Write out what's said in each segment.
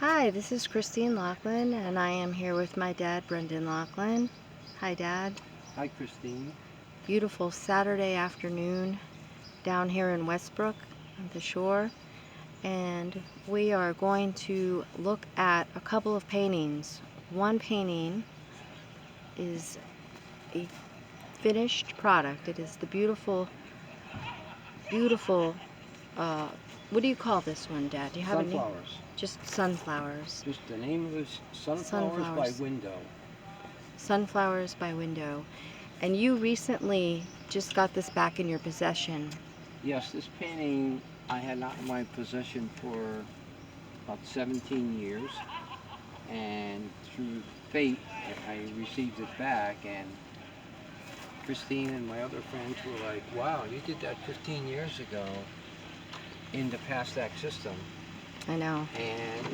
Hi, this is Christine Loughlin, and I am here with my dad, Brendan Loughlin. Hi, Dad. Hi, Christine. Beautiful Saturday afternoon down here in Westbrook on the shore, and we are going to look at a couple of paintings. One painting is a finished product. It is the beautiful, beautiful, what do you call this one, Dad? Do you have a name? Sunflowers. Just sunflowers. Just the name of this, Sunflowers by Sunflowers. Window. Sunflowers by Window. And you recently just got this back in your possession. Yes, this painting I had not in my possession for about 17 years, and through fate I received it back, and Christine and my other friends were like, wow, you did that 15 years ago in the past act system. I know. And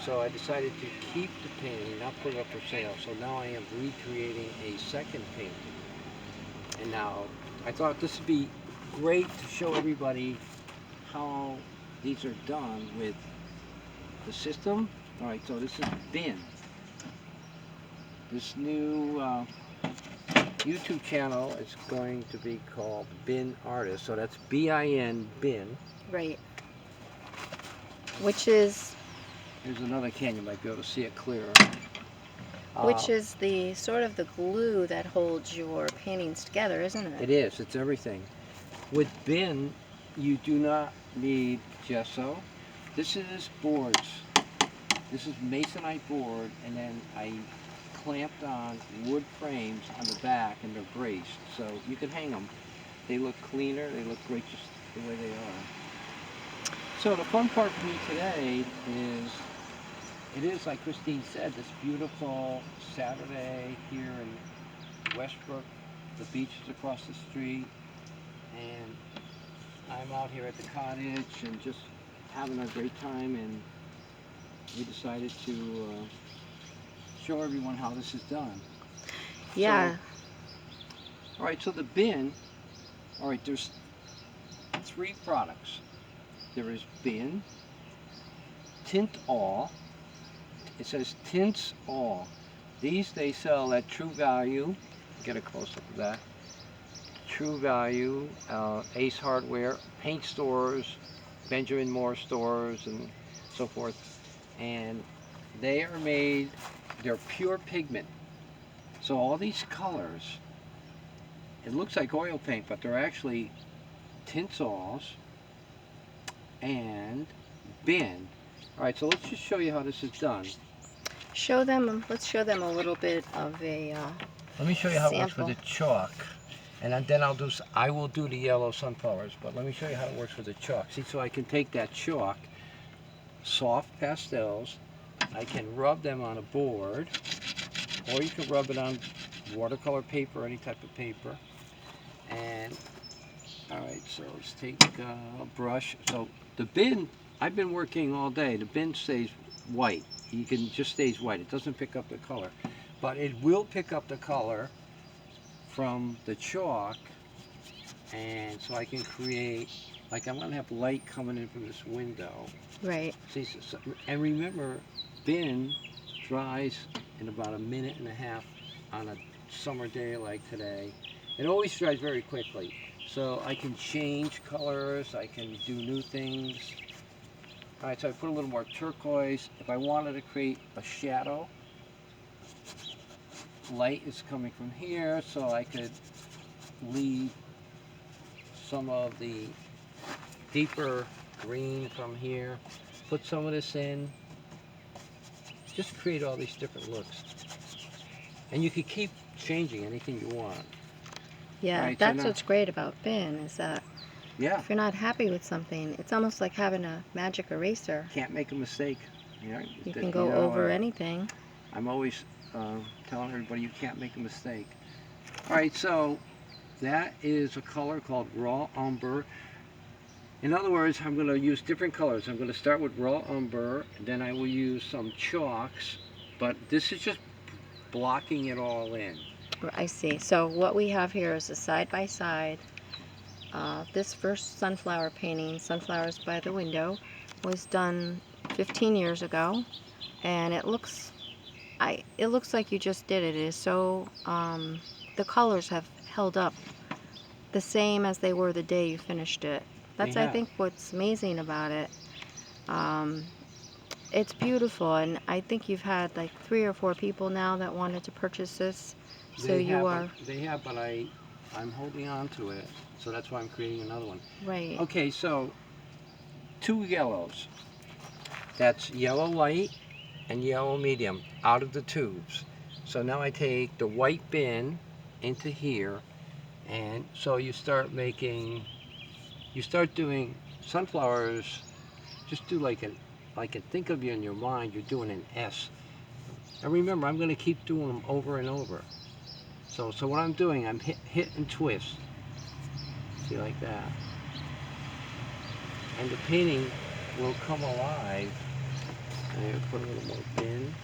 so I decided to keep the painting, not put it up for sale. So now I am recreating a second painting. And now I thought this would be great to show everybody how these are done with the system. All right, so this is Bin. This new YouTube channel is going to be called Bin Artist. So that's B-I-N, Bin. Right. Which is Here's another can, you might be able to see it clearer. which is the sort of the glue that holds your paintings together, isn't it? It is, it's everything. With Bin, you do not need gesso. This is boards. This is masonite board, and then I clamped on wood frames on the back, and they're braced. So you can hang them. They look cleaner, they look great just the way they are. So the fun part for me today is, it is, like Christine said, this beautiful Saturday here in Westbrook. The beach is across the street, and I'm out here at the cottage and just having a great time, and we decided to show everyone how this is done. Yeah. So, all right, so the bin, all right, there's 3 products. There is Bin, Tint All. It says Tints All. These they sell at True Value. Get a close up of that. True Value, Ace Hardware, paint stores, Benjamin Moore stores, and so forth. And they are made, they're pure pigment. So all these colors, it looks like oil paint, but they're actually Tinsols and Bin. All right, so let's just show you how this is done. Show them. Let's show them a little bit of a Let me show you how it works sample. with the chalk, and then I will do the yellow sunflowers, but let me show you how it works with the chalk. See, so I can take that chalk, soft pastels, I can rub them on a board, or you can rub it on watercolor paper, any type of paper. And all right, so let's take a brush. So the bin, I've been working all day. The bin stays white. You can just stays white. It doesn't pick up the color, but it will pick up the color from the chalk. And so I can create, like I'm gonna have light coming in from this window. Right. See, and remember, Bin dries in about a minute and a half on a summer day like today. It always dries very quickly. So I can change colors, I can do new things. All right, so I put a little more turquoise. If I wanted to create a shadow, light is coming from here, so I could leave some of the deeper green from here, put some of this in, just create all these different looks. And you can keep changing anything you want. Yeah, Right, so that's now- what's great about Bin is that Yeah, if you're not happy with something, it's almost like having a magic eraser. can't make a mistake. You can go over anything. I'm always telling everybody you can't make a mistake. All right, so that is a color called raw umber. In other words, I'm going to use different colors. I'm going to start with raw umber, and then I will use some chalks, but this is just blocking it all in. I see. So what we have here is a side-by-side. This first sunflower painting, Sunflowers by the Window, was done 15 years ago. and it looks like you just did it. It is so the colors have held up the same as they were the day you finished it. They That's, I have. think, what's amazing about it. Um, it's beautiful, and I think you've had like 3 or 4 people now that wanted to purchase this. So They you have, are but I'm holding on to it, so that's why I'm creating another one. right. Okay, so 2 yellows. That's yellow light and yellow medium out of the tubes. So now I take the white bin into here, and so you start doing sunflowers. Just do think of you in your mind, you're doing an S. And remember, I'm going to keep doing them over and over. So what I'm doing, I'm hit and twist. See, like that. And the painting will come alive. And I'm going to put a little more bin.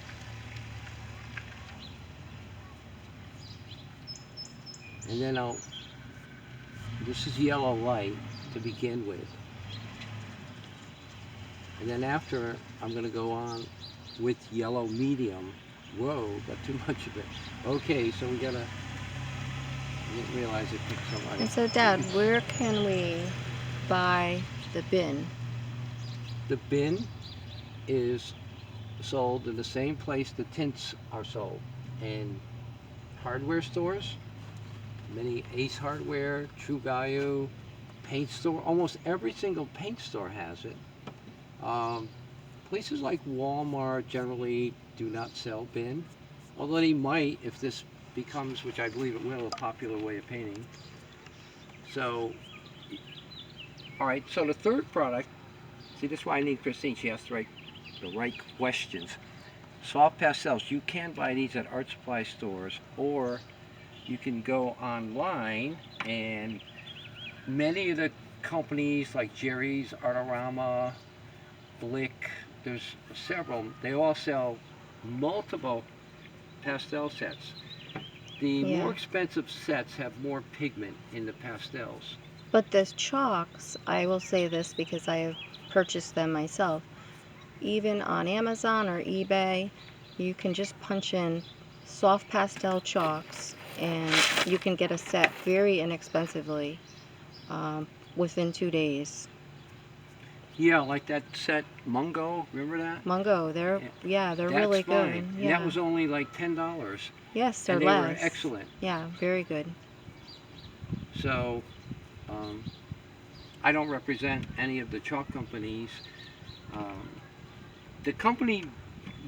And then this is yellow light to begin with. And then after, I'm going to go on with yellow medium. Whoa, got too much of it. Okay, so I didn't realize it picked somebody. And so, Dad, where can we buy the bin? The bin is sold in the same place the tints are sold. In hardware stores, many Ace Hardware, True Value, paint store, almost every single paint store has it. Places like Walmart generally do not sell bin, although they might if this becomes, which I believe it will, a popular way of painting. So, all right, so the third product, see, this is why I need Christine. She has the right questions. Soft pastels, you can buy these at art supply stores, or you can go online, and many of the companies like Jerry's, Artorama, Blick, there's several, they all sell multiple pastel sets. The more Yeah. expensive sets have more pigment in the pastels. But the chalks, I will say this because I have purchased them myself. Even on Amazon or eBay, you can just punch in soft pastel chalks and you can get a set very inexpensively um, within 2 days. Yeah, like that set Mungo, remember that? Mungo, Yeah, they're that's really fine. good. And that Yeah. was only like $10. Yes, they're And they were less. excellent. Yeah, very good. So, um, I don't represent any of the chalk companies. Um, the company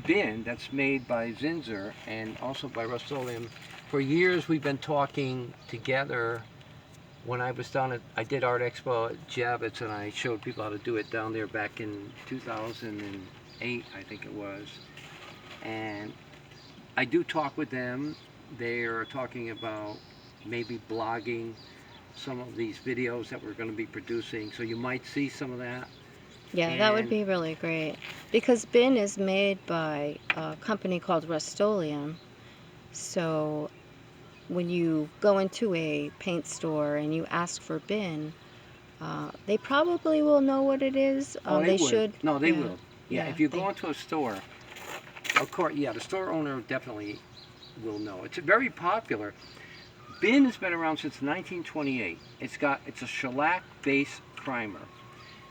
bin that's made by Zinsser and also by Rust-Oleum, for years we've been talking together. When I was down I did Art Expo at Javits, and I showed people how to do it down there back in 2008, I think it was. And I do talk with them. They are talking about maybe blogging some of these videos that we're going to be producing, so you might see some of that. Yeah, that would And be really great. Because bin is made by a company called Rust-Oleum. So when you go into a paint store and you ask for bin, they probably will know what it is. oh, they They would. should, No, they yeah, will. Yeah, yeah, if you go into a store, of course, yeah, the store owner definitely will know. It's very popular. Bin has been around since 1928. It's a shellac base primer,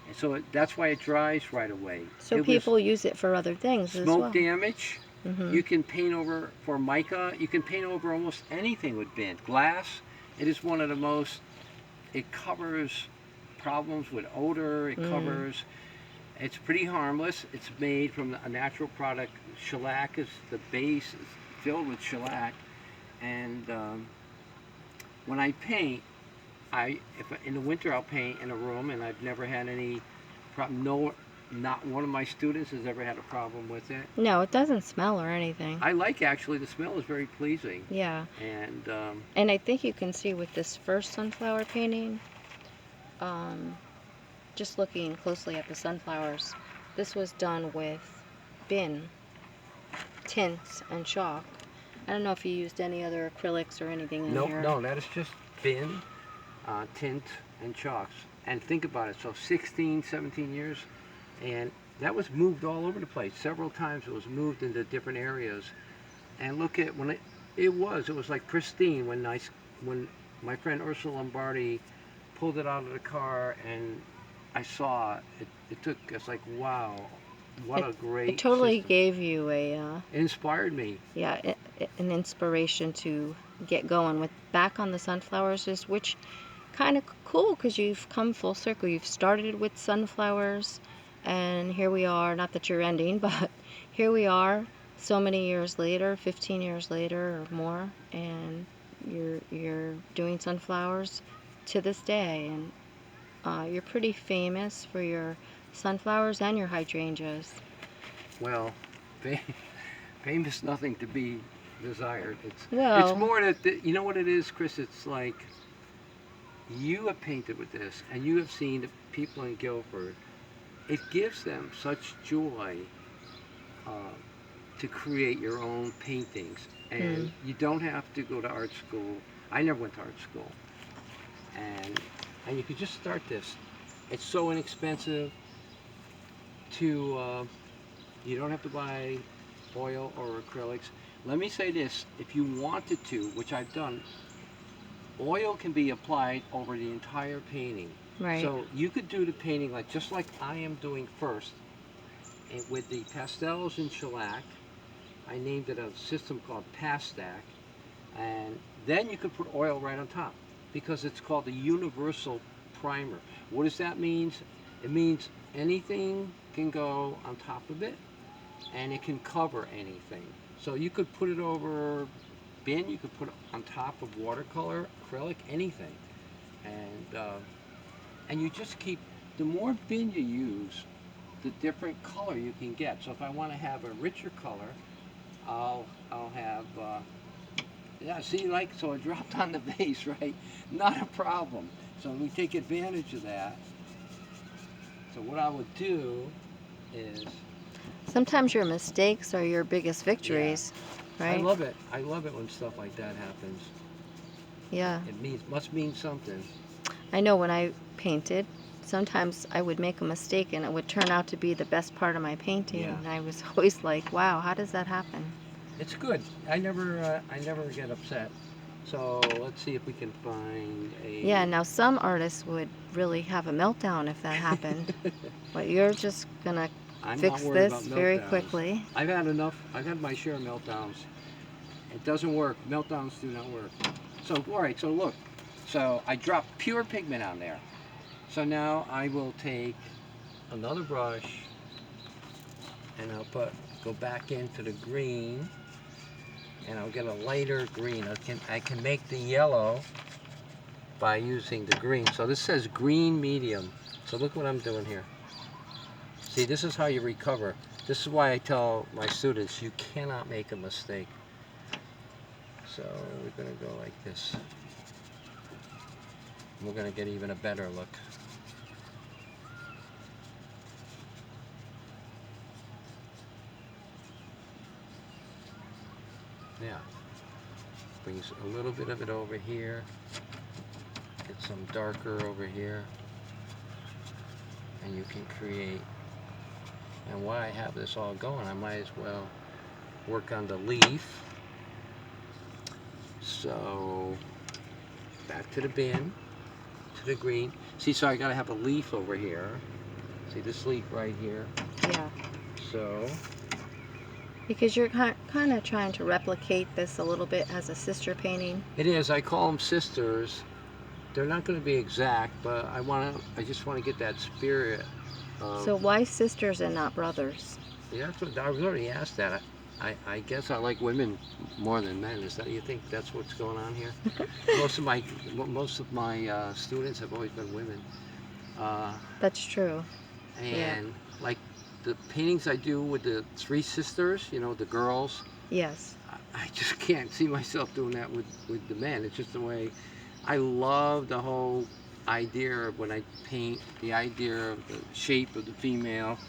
and so that's why it dries right away. so It was people use it for other things as smoke well. damage. Hmm. You can paint over for mica. You can paint over almost anything with bin. Glass. It is one of the most. It covers problems with odor. It Mm. covers. It's pretty harmless. It's made from a natural product. Shellac is the base. Is filled with shellac, and when I paint, if in the winter I'll paint in a room, and I've never had any problem. No, not one of my students has ever had a problem with it. No, it doesn't smell or anything. I like, actually, the smell is very pleasing, Yeah, and and I think you can see with this first sunflower painting, um, just looking closely at the sunflowers, this was done with bin, tints, and chalk. I don't know if you used any other acrylics or anything in nope, here. no, that is just bin, tint, and chalks. And think about it. So 16, 17 years, and that was moved all over the place. Several times it was moved into different areas. And look at when it was like pristine when my friend Ursula Lombardi pulled it out of the car and I saw it. It took us like, wow, what It a it great totally system. gave you a It inspired me. yeah, an inspiration to get going with back on the sunflowers, is which kind of cool because you've come full circle. You've started with sunflowers, and here we are. Not that you're ending, but here we are, so many years later, 15 years later or more, and you're doing sunflowers to this day, and you're pretty famous for your sunflowers and your hydrangeas. Well, fame is nothing to be desired. It's Well, more that you know what it is, Chris. It's like you have painted with this, and you have seen the people in Guilford. It gives them such joy uh, to create your own paintings, hmm. and you don't have to go to art school. I never went to art school, and you could just start this. It's so inexpensive to. You don't have to buy oil or acrylics. Let me say this: if you wanted to, which I've done, oil can be applied over the entire painting. Right. So you could do the painting like just like I am doing first, and with the pastels and shellac. I named it a system called Pastack, and then you could put oil right on top because it's called the universal primer. What does that mean? It means anything can go on top of it and it can cover anything. So you could put it over bin, you could put it on top of watercolor, acrylic, anything. And you just keep, the more bin you use, the different color you can get. So if I want to have a richer color, I'll have yeah, see, like, so it dropped on the base, right? Not a problem. So we take advantage of that. So what I would do is, Sometimes your mistakes are your biggest yeah, victories, I right? love it. I love it when stuff like that happens. Yeah. It must mean something. I know when I painted, sometimes I would make a mistake and it would turn out to be the best part of my painting. Yeah, And I was always like, wow, how does that happen? it's good. I never get upset. So let's see if we can find Yeah, a. now some artists would really have a meltdown if that happened. But you're just gonna I'm not fix worried about this very meltdowns. quickly. I've had enough. I've had my share of meltdowns. It doesn't work. Meltdowns do not work. So, all right, so look. So I dropped pure pigment on there. So now I will take another brush and go back into the green and I'll get a lighter green. I can make the yellow by using the green. So this says green medium. So look what I'm doing here. See, this is how you recover. This is why I tell my students you cannot make a mistake. So we're going to go like this. We're going to get even a better look. Yeah. Brings a little bit of it over here. Get some darker over here. And you can create. And while I have this all going, I might as well work on the leaf. So back to the bin, to the green. See, so I got to have a leaf over here. See this leaf right here. Yeah. So Because you're kind of trying to replicate this a little bit as a sister painting. it is. I call them sisters. They're not going to be exact, but I just want to get that spirit of. So why sisters and not brothers? Yeah, that's what I was already asked that. I guess I like women more than men. Is that you think that's what's going on here? Most of my students have always been women, uh, That's true. Yeah. and like the paintings I do with the three sisters, you know, the girls. Yes. I just can't see myself doing that with the men. It's just the way I love the whole idea of when I paint, the idea of the shape of the female.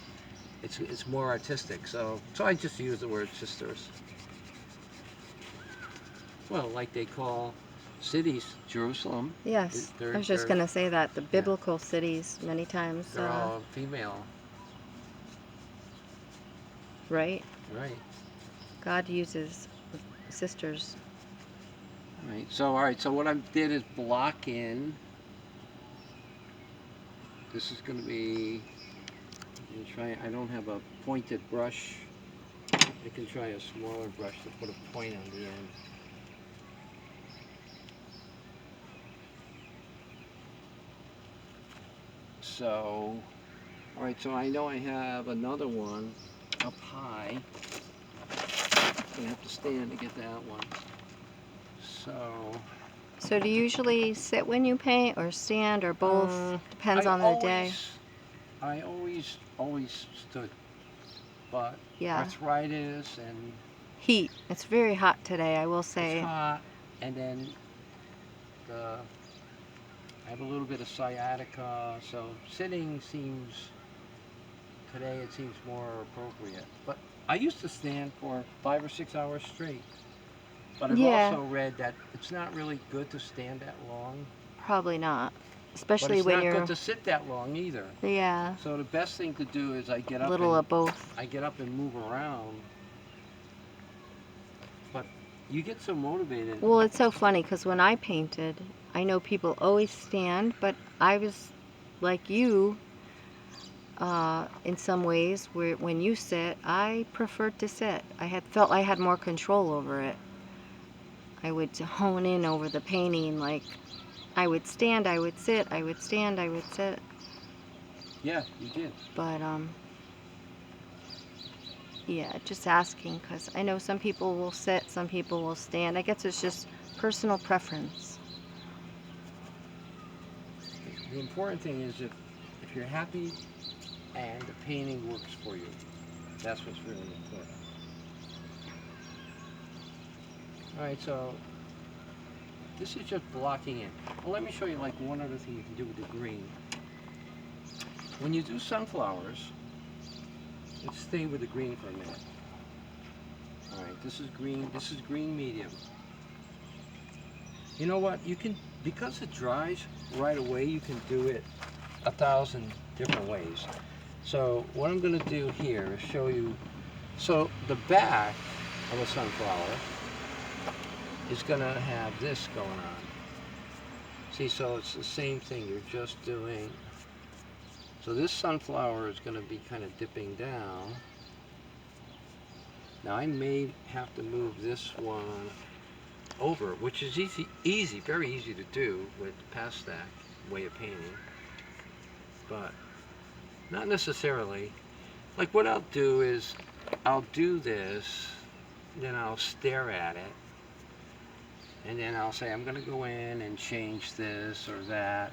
It's more artistic. So I just use the word sisters. Well, like they call cities Jerusalem. Yes. I They're was just they're going to say that the yeah, biblical cities many times. they're all female. right? Right. God uses sisters. Right. So all right. So what I did is block in. This is going to be. I'm gonna try. I don't have a pointed brush. I can try a smaller brush to put a point on the end. So, all right. So I know I have another one up high. I have to stand to get that one. So. So do you usually sit when you paint or stand or both? Depends I on the day. always stood, but Yeah. arthritis and Heat. It's very hot today, I will it's say. hot, and then the I have a little bit of sciatica, so sitting seems today it seems more appropriate. But I used to stand for 5 or 6 hours straight. But I've Yeah, also read that it's not really good to stand that long, probably not. but Especially it's when not good you're, to sit that long either. yeah, So the best thing to do is little of both. I get up and move around. But you get so motivated. Well, it's so funny because when I painted, I know people always stand, but I was like you in some ways where when you sit, I preferred to sit. I had felt I had more control over it. I would hone in over the painting, like I would stand, I would sit, I would stand, I would sit. Yeah, you did. But yeah, just asking because I know some people will sit, some people will stand. I guess it's just personal preference. The important thing is if you're happy and the painting works for you, that's what's really important. All right, so this is just blocking in. Well, let me show you like one other thing you can do with the green. When you do sunflowers, let's stay with the green for a minute. All right, this is green. This is green medium. You know what? You can, because it dries right away, you can do it 1,000 different ways. So what I'm going to do here is show you. So the back of a sunflower is going to have this going on. See, so it's the same thing. You're just doing. So this sunflower is going to be kind of dipping down. Now I may have to move this one over, which is easy, very easy to do with Pastak way of painting, but not necessarily. Like what I'll do is I'll do this, then I'll stare at it, and then I'll say I'm going to go in and change this or that.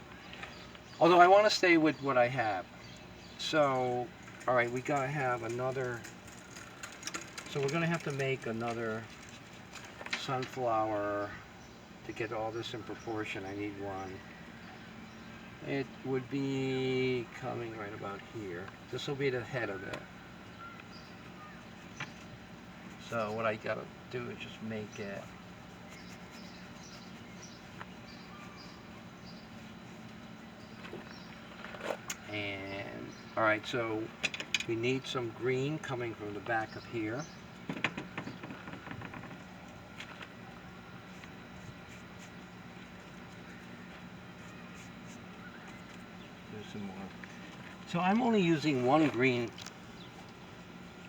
Although I want to stay with what I have. So, all right, we got to have another. So we're going to have to make another sunflower to get all this in proportion. I need one. It would be coming right about here. This will be the head of it. So what I gotta do is just make it. And all right, so we need some green coming from the back of here. There's some more. So I'm only using one green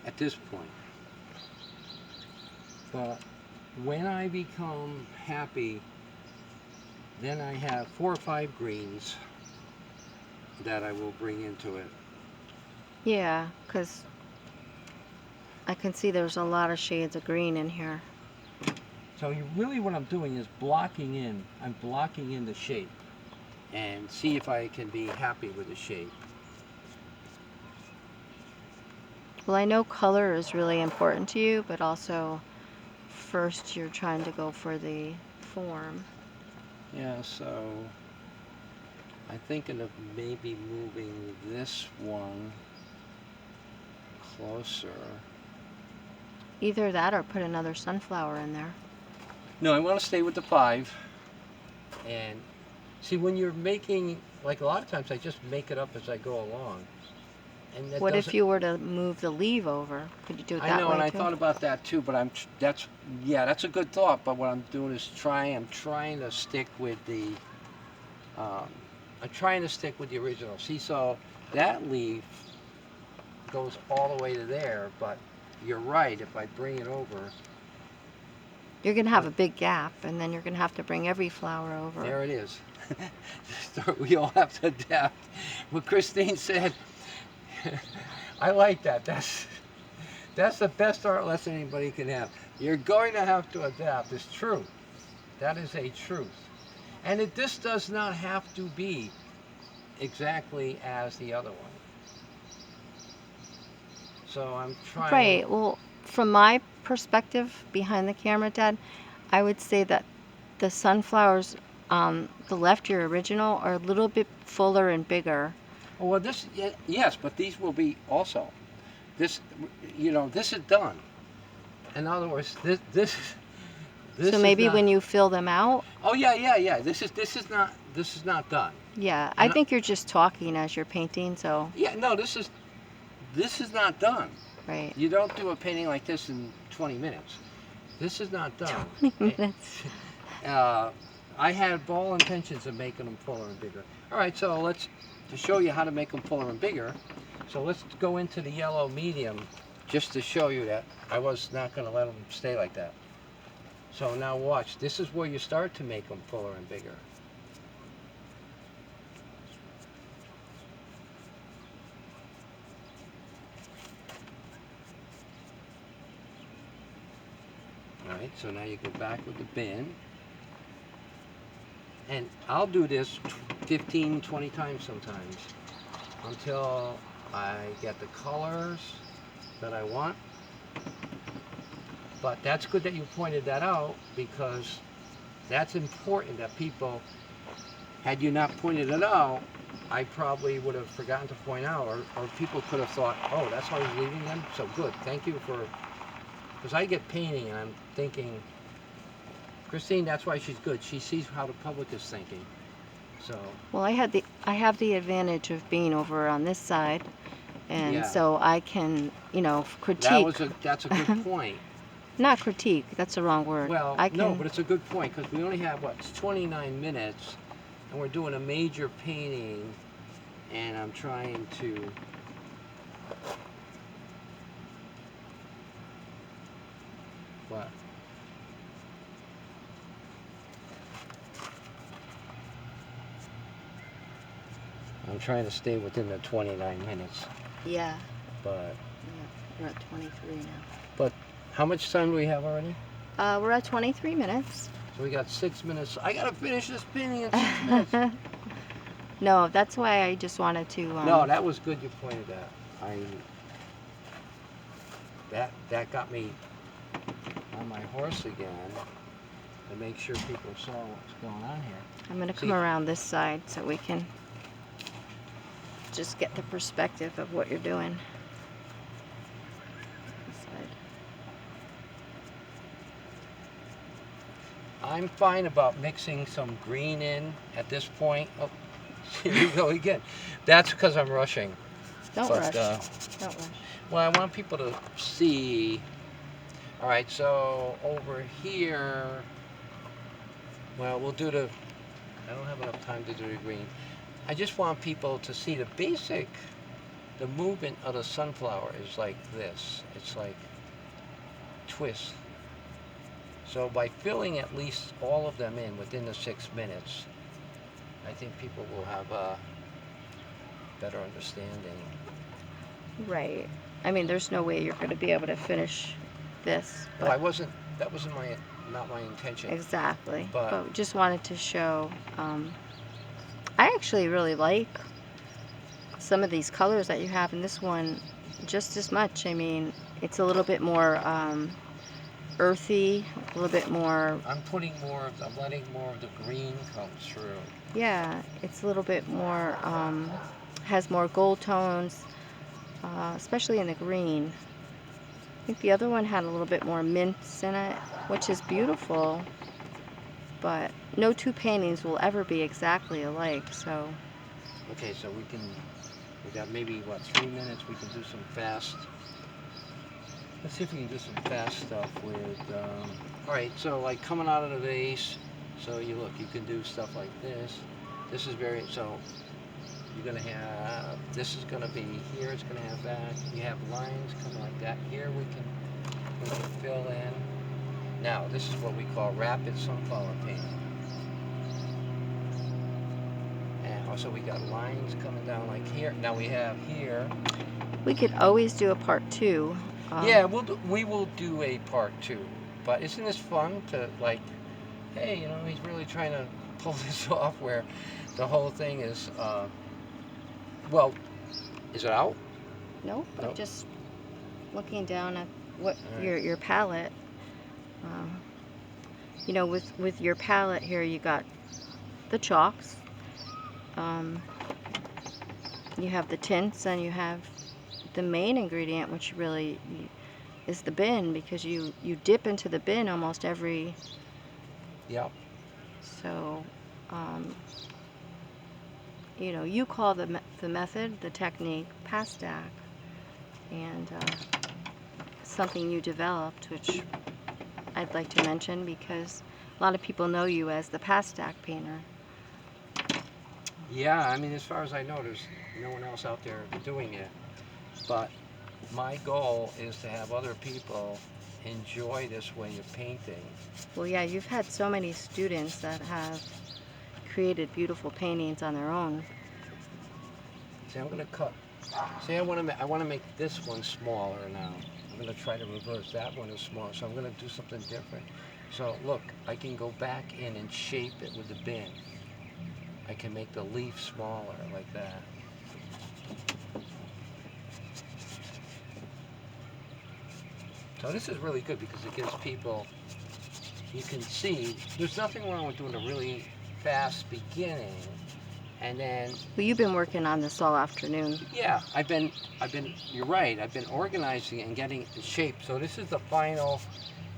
at this point. But when I become happy, then I have 4 or 5 greens that I will bring into it. Yeah, because I can see there's a lot of shades of green in here. So really what I'm doing is blocking in. I'm blocking in the shape and see if I can be happy with the shape. Well, I know color is really important to you, but also first you're trying to go for the form. Yeah, so I'm thinking of maybe moving this one closer. Either that or put another sunflower in there. No, I want to stay with the 5. And see, when you're making, like a lot of times I just make it up as I go along. And that What if doesn't. you were to move the leaf over? Could you do it I that know, and way I too? thought about that too, but that's a good thought. But what I'm doing is I'm trying to stick with um, I'm trying to stick with the original. See, so that leaf goes all the way to there, but you're right. If I bring it over, You're going to have a big gap, and then you're going to have to bring every flower over. there it is. So we all have to adapt. What Christine said, I like that. That's the best art lesson anybody can have. You're going to have to adapt. It's true. That is a truth. And this does not have to be exactly as the other one. So I'm trying. Right. Well, from my perspective behind the camera, Dad, I would say that the sunflowers, the left, your original, are a little bit fuller and bigger. Oh, well, yes, but these will be also. This, this is done. In other words, this So is maybe not. when you fill them out, Oh yeah, yeah, yeah. This is not done. yeah, I And think you're just talking as you're painting, so, yeah, no, this is not done. right. You don't do a painting like this in 20 minutes. This is not done. 20 minutes. Uh, I had all intentions of making them fuller and bigger. All right, so to show you how to make them fuller and bigger, so let's go into the yellow medium just to show you that I was not going to let them stay like that. So now watch, this is where you start to make them fuller and bigger. All right, so now you go back with the bin. And I'll do this 15, 20 times sometimes until I get the colors that I want. But that's good that you pointed that out, because that's important that people, had you not pointed it out, I probably would have forgotten to point out, or people could have thought, oh, that's how he's leaving them? So good, thank you because I get painting and I'm thinking, Christine, that's why she's good. She sees how the public is thinking. So Well, I have the advantage of being over on this side, and yeah, so I can, critique. that's a good point. Not critique, that's the wrong word. Well, I no, can, but it's a good point because we only have it's 29 minutes, and we're doing a major painting, and I'm trying to. What? I'm trying to stay within the 29 minutes, yeah, but we're at 23 now. but how much time do we have already? We're at 23 minutes. So we got 6 minutes. I gotta finish this painting in 6 minutes. No, that's why I just wanted to, No, that was good. You pointed that. That got me on my horse again to make sure people saw what's going on here. I'm going to come See- around this side so we can just get the perspective of what you're doing. This side. I'm fine about mixing some green in at this point. Oh, here we go again. That's because I'm rushing. Don't But, rush. Don't rush. Well, I want people to see. All right, so over here, well, we'll do the. I don't have enough time to do the green. I just want people to see the movement of the sunflower is like this. It's like twist. So by filling at least all of them in within the 6 minutes, I think people will have a better understanding. Right. I mean, there's no way you're going to be able to finish this. Well, But that wasn't not my intention. exactly. But- But just wanted to show. I actually really like some of these colors that you have in this one just as much. I mean, it's a little bit more earthy, a little bit more. I'm letting more of the green come through. Yeah, it's a little bit more. Has more gold tones, especially in the green. I think the other one had a little bit more mints in it, which is beautiful. But no two paintings will ever be exactly alike, so Okay, so We got maybe, what, 3 minutes? We can do some fast. Let's see if we can do some fast stuff with, all right, so like coming out of the vase, so you look, you can do stuff like this. This is very, so you're gonna have, this is gonna be here, it's gonna have that. You have lines coming like that. Here we can fill in. Now, this is what we call rapid sunflower painting. And also we got lines coming down like here. Now we have here. We could always do a part 2. Yeah, we will do a part 2. But isn't this fun to, like, hey, you know, he's really trying to pull this off where the whole thing is, well, is it out? Nope, Nope. just looking down at what All right. your palette. You know, with your palette here, you got the chalks. You have the tints, and you have the main ingredient, which really is the bin, because you dip into the bin almost every. Yep. So, you know, you call the method, the technique, pastel, and something you developed, which I'd like to mention because a lot of people know you as the pastel painter. Yeah, I mean, as far as I know, there's no one else out there doing it. But my goal is to have other people enjoy this way of painting. Well, yeah, you've had so many students that have created beautiful paintings on their own. See, I'm gonna cut. See, I want to make this one smaller now. I'm gonna try to reverse that one is smaller. So I'm gonna do something different. So look, I can go back in and shape it with the bin. I can make the leaf smaller like that. So this is really good because it gives people, you can see, there's nothing wrong with doing a really fast beginning, and then, Well, you've been working on this all afternoon. yeah, you're right, I've been organizing it and getting it in shape. So this is the final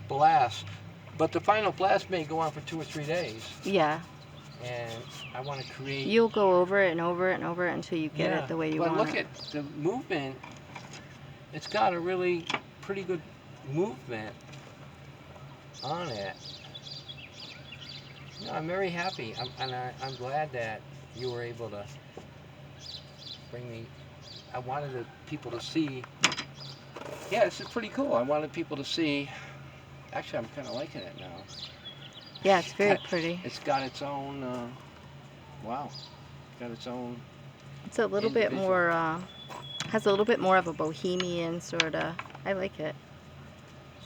blast, but the final blast may go on for 2 or 3 days. Yeah. And I want to create. You'll go over it and over it and over it until you get it the way you want it. But look at the movement. It's got a really pretty good movement on it. No, I'm very happy. I'm glad that you were able to bring me. I wanted people to see. Yeah, this is pretty cool. I wanted people to see. Actually, I'm kind of liking it now. Yeah, it's very pretty. It's got its own, wow, it's got its own. It's a little bit more, has a little bit more of a bohemian sort of, I like it.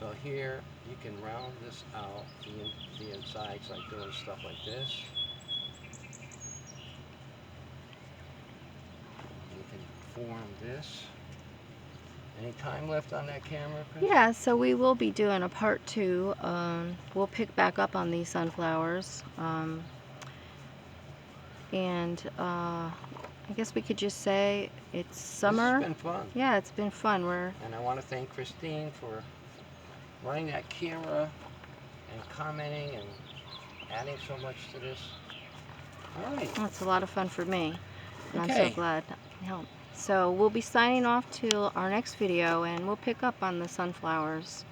So here, you can round this out, the insides, like doing stuff like this. You can form this. Any time left on that camera, Chris? Yeah, so we will be doing a part 2. We'll pick back up on these sunflowers. And I guess we could just say it's summer. This has been fun. Yeah, it's been fun. And I want to thank Christine for running that camera and commenting and adding so much to this. All right. Well, it's a lot of fun for me. And Okay. I'm so glad I helped. So we'll be signing off till our next video, and we'll pick up on the sunflowers.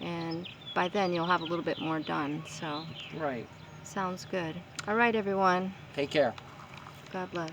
And by then you'll have a little bit more done. So Right. sounds good. All right, everyone. Take care. God bless.